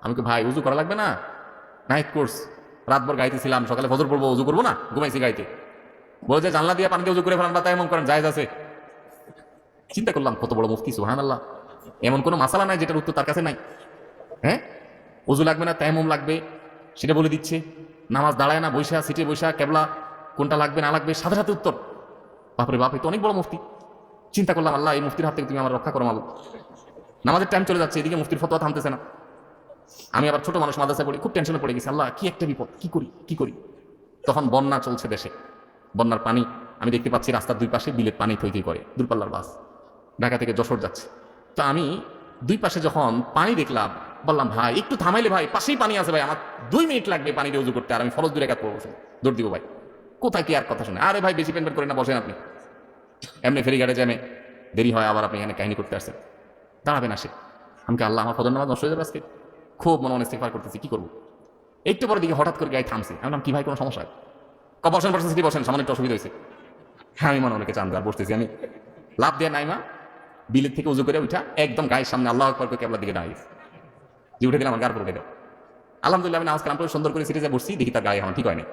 আমি কি ভাই উজু করা লাগবে না? নাইট কোর্স, রাতভর গাইতেছিলাম, সকালে ফজর পড়বো, উজু করবো না? ঘুমাইছি গাইতে। বলে যে জানলা দিয়ে পানি দিয়ে উজু করে ফেলান বা তায়াম্মুম করেন, জায়েজ আছে। চিন্তা করলাম কত বড় মুফতি, সুবহানাল্লাহ। এমন কোনো মাসালা নাই যেটার উত্তর তার কাছে নাই। হ্যাঁ, উজু লাগবে না তায়াম্মুম লাগবে সেটা বলে দিচ্ছে। নামাজ দাঁড়ায় না বৈশা, সিটে বৈশা, কেবলা কোনটা লাগবে না লাগবে সাথে সাথে উত্তর। বাপরে বাপ, তো অনেক বড় মুফতি। চিন্তা করলাম, আল্লাহ এই মুফতির হাত থেকে তুমি আমার রক্ষা করো মাবুদ। নামাজের টাইম চলে যাচ্ছে, এদিকে মুফতির ফতোয়া থামতেছে না। আমি আবার ছোট মানুষ, মাদ্রাসায় পড়ি, খুব টেনশনে পড়ে গেছি, আল্লাহ কি একটা বিপদ, কি করি কি করি। তখন বন্যা চলছে দেশে, বন্যার পানি আমি দেখতে পাচ্ছি রাস্তার দুই পাশে বিলের পানি থই থই করে, দূরপাল্লার বাস ঢাকা থেকে যশোর যাচ্ছে। তো আমি দুই পাশে যখন পানি দেখলাম, বললাম ভাই একটু থামাইলে, ভাই পাশেই পানি আছে ভাই, আমার 2 মিনিট লাগবে পানি দিয়ে উজু করতে, আর আমি ফরজ 2 রাকাত পড়বো, দৌড় দিব ভাই। কোথায় কি আর কথা শুনে, আরে ভাই বেশি পেন করে না, বসেন আপনি, এমনি ফেরিঘাটে জ্যামে দেরি হয়, আবার আপনি এখানে কাহিনী করতে আসছেন, দাঁড়াবেন আসে। আমি আল্লাহ আমার ফজর নামাজ নষ্ট হয়ে যাবে আজকে, খুব মনে মনে ইস্তেগফার করতেছি, কি করবো। একটু পরে দিকে হঠাৎ করে গায়ে থামছে, আমি বললাম কি ভাই কোনো সমস্যা? বসেন বসেন, সিটি বসেন, সামনে একটু অসুবিধা হয়েছে। হ্যাঁ, আমি মনে অনেকে চান আর বসতেছি আমি, লাভ দিয়ে নাইমা বিলের থেকে উজু করে উঠা একদম গায়ের সামনে আল্লাহ আকবার করে কেবলার দিকে দাঁড়িয়ে যে উঠে গেলে আমার গার পরে উঠে দাও। আলহামদুলিল্লাহ আমি নামাজ কালাম করে সুন্দর করে সিটে বসছি, দেখি তার গায়ে আমার ঠিক হয় না।